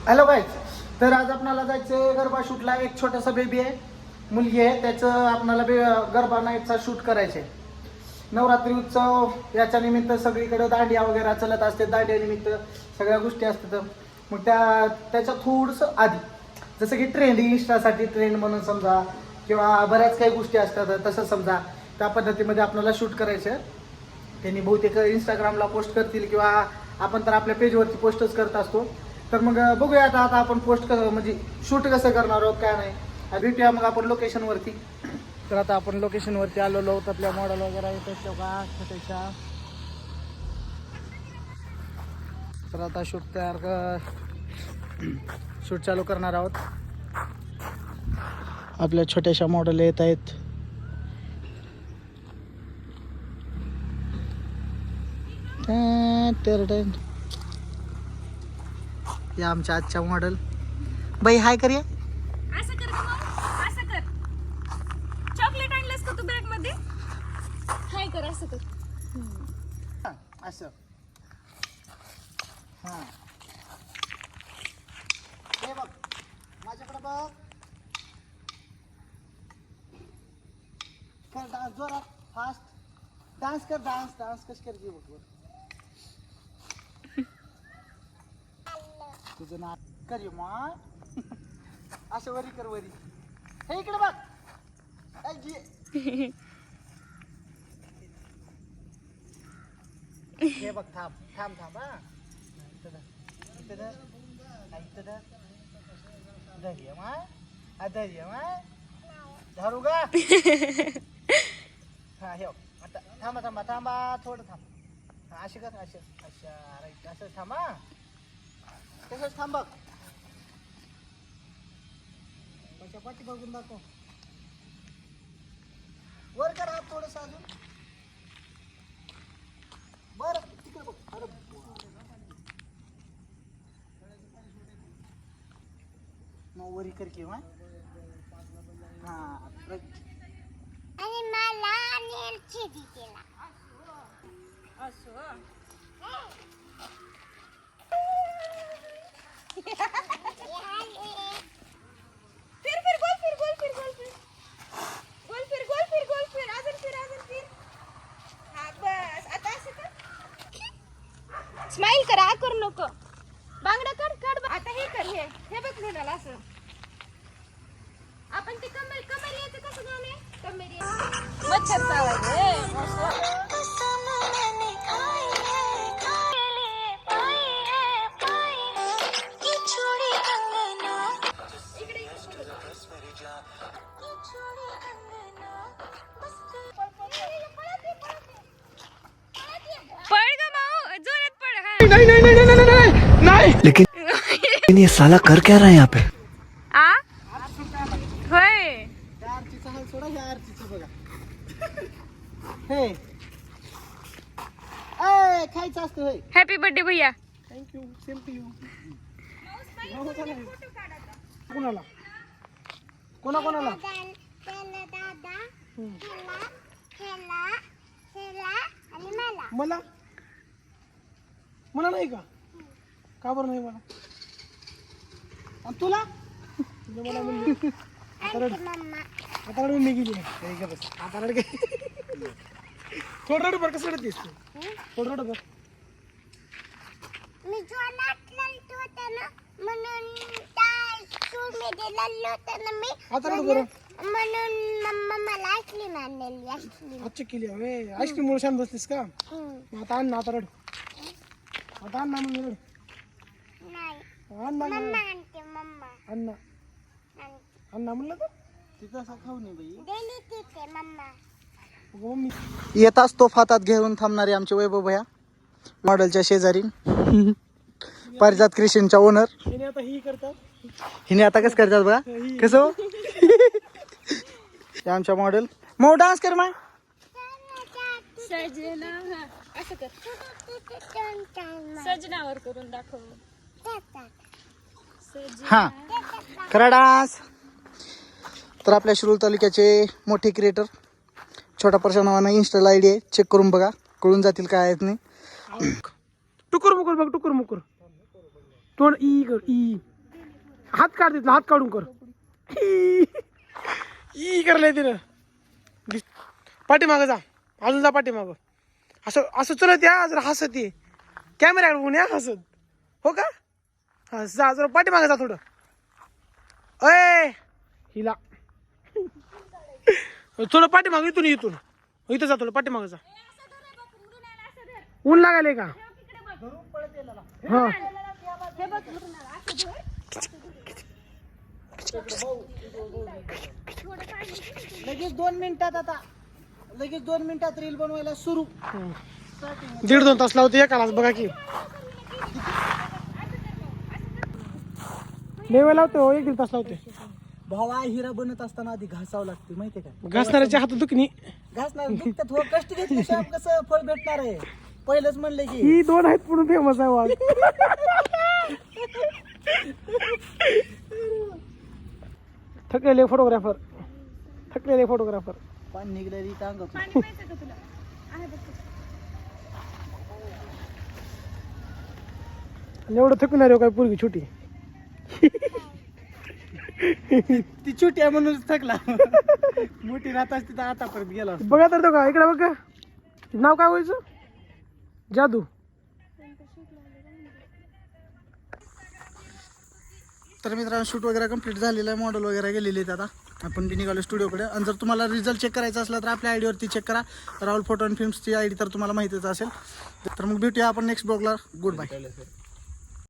Hello guys, तर आज आपणाला जायचं गरबा शूटला. एक छोटासा बेबी आहे, मुलगी आहे, त्याचं आपणाला गरबा नाईटचा शूट करायचं आहे. नवरात्री उत्सव याच्या निमित्त सगळीकडे दांडिया वगैरे चलत असते. दांडिया निमित्त सगळ्या गोष्टी असतात. मग त्याच्या थोडंसं आधी जसं की ट्रेंड, इंस्टासाठी ट्रेंड म्हणून समजा, किंवा बऱ्याच काही गोष्टी असतात तसं समजा, त्या पद्धतीमध्ये आपल्याला शूट करायचं आहे. त्यांनी बहुतेक इंस्टाग्रामला पोस्ट करतील किंवा आपण तर आपल्या पेजवरती पोस्टच करत असतो. तर मग बघूया आता आपण पोस्ट म्हणजे शूट कसं करणार आहोत काय नाही, भेटूया मग आपण लोकेशनवरती. तर आता आपण लोकेशनवरती आलेलो आहोत. आपल्या मॉडेल वगैरे येतात तेव्हा छोट्याशा. तर आता शूट चालू करणार आहोत. आपल्या छोट्याशा मॉडेल येत आहेत. या आमच्या आजच्या मॉडेल. बाई हाय करूया. असं कर असं कर. चॉकलेट आणलंस का तू बॅग मध्ये? हाय कर, असं कर. असं हां, हे बघ माझ्याकडे बघ. कर डान्स जोरात, फास्ट डान्स कर. डान्स कशी करते बघ बघ. तुझं नाक कर ये मा. असं वरी कर, वरी. हे इकडे बघ. हे बघ, थांब थांब थांब. हा धरू का? हा हे आता थांबा थांबा थांबा, थोडं थांब. हा अशी कर, अशा अशा राईट, असं थांबा. तसंच थांब बघ. त्याच्या पाठी बघून दाखव. वर कर हात थोडंसं अजून. बरं तिकडे बघ. अरे मग वरी कर किंवा हा आणि मला नेलची दिला असं फिर फिर गोल फिर गोल फिर गोल फिर गोल फिर गोल फिर गोल फिर अजून फिर. हा बस, आता असं कर. स्माइल कर, आ करू नको. बांगडा काढ. आता हे कर, हे बघ लुनाला असं. आपण ते कमर येते कसं गाणे, कमर येते मच्छर चावायचे. पळ ग माऊ, जोरात पळ. नहीं लेकिन ये साला कर क्या रहा है यहाँ पे? आ होय. आरतीचा हाल सोडा, ह्या आरतीचं बघा. हे खायचं असतं. होय, हॅपी बर्थडे भैया. थँक्यू. Same to you. कोणाला कोणाला त्याला दादा, ह्याला आणि मला. मला नाही का बरं नाही मला? आणि तुला मला म्हणली. आणि मम्मा. आता रडून मी गेली. बस आता रड. थोडं रड बरं. कसं रडतेस तू? थोडं रड बरं. मी जोरात लढतो होता ना, म्हणून त्या स्कूलमध्ये लढलो होता ना मी. आता रड बरं. म्हणून मम्मा मला आईस्क्रीम आणलेली. अच्छा केली हवे. आईस्क्रीम मुळे शांत बसतेस का? मग आता आण ना, आता रड. आता आण ना, मग रड. नाही, आण ना, मम्मा आणते. मम्मा आण ना, आणते. आण ना म्हणलं तर तिथं असं खाऊ नये बाई. गेली तिथे मम्मा. येत असतो हातात घेऊन थांबणारे आमचे वैभव भैया, मॉडेलच्या शेजारी. पारिजात क्रिएशनच्या ओनर. हिने आता कसं करतात बघा, कसं. आमच्या मॉडेल. मग डान्स कर माय. सजना, असं कर. सजनावर करून दाखव. हा करा डान्स. तर आपल्या शिरूर तालुक्याचे मोठे क्रिएटर छोटा परशा नावानं इन्स्टाला आयडी आहे. चेक करून बघा, कळून जातील काय आहेत नाही. टुकुर मुकुर बघ, टुकुर मुकुर. तोंड ई कर ई. हात काढ तिथला, हात काढून कर. ई करलंय तिनं. पाठीमागं जा, अजून जा पाठीमागं. असं असं चलत या, जरा हसत ये कॅमेऱ्याकडे बघून या हसत. हो का? हा जा, जरा पाठीमागं जा थोडं. अय हिला थोडं पाठीमागं, इथून इथून इथं जा, थोडं पाठीमागं जा. ऊन लागायलंय का? हा लगेच 2 मिनिटात आता लगेच 2 मिनिटात रील बनवायला सुरू. 1.5-2 तास लावते एकालाच बघा की. लय वेळ लावते हो, 1-1.5 तास लावते. भावा हिरा बनत असताना आधी घासावं लागते माहितीये का? घासणाऱ्याच्या हातात दुखणी. घासणार दुखतात हो, कष्ट घेतल्याशिवाय कसं फळ भेटणार आहे? पहिलंच म्हणलं की ही 2 आहेत म्हणून फेमस आहे वाघ. थकलेले फोटोग्राफर, थकलेले फोटोग्राफर. पाणी निघलेली टांगत. पाणी प्यायचं का तुला? आहे बघ. एवढं थकणार आहे काय पोरगी छोटी. ती छोटी आहे म्हणून थकला. मोठी राहत असती तर आतापर्यंत गेला असता. बघा तर तो का इकडे बघ. नाव काय व्हायचं? जादू. तर मित्रांनो शूट वगैरे कंप्लीट झालेलं आहे, मॉडेल वगैरे गेलेले आहेत. आता आपण बी निघालो स्टुडिओकडे. आणि जर तुम्हाला रिझल्ट चेक करायचा असला तर आपल्या आयडीवरती चेक करा. राहुल फोटो अँड फिल्म्सची आयडी तर तुम्हाला माहितीच असेल. तर मग भेटूया आपण नेक्स्ट ब्लॉगला. Good bye.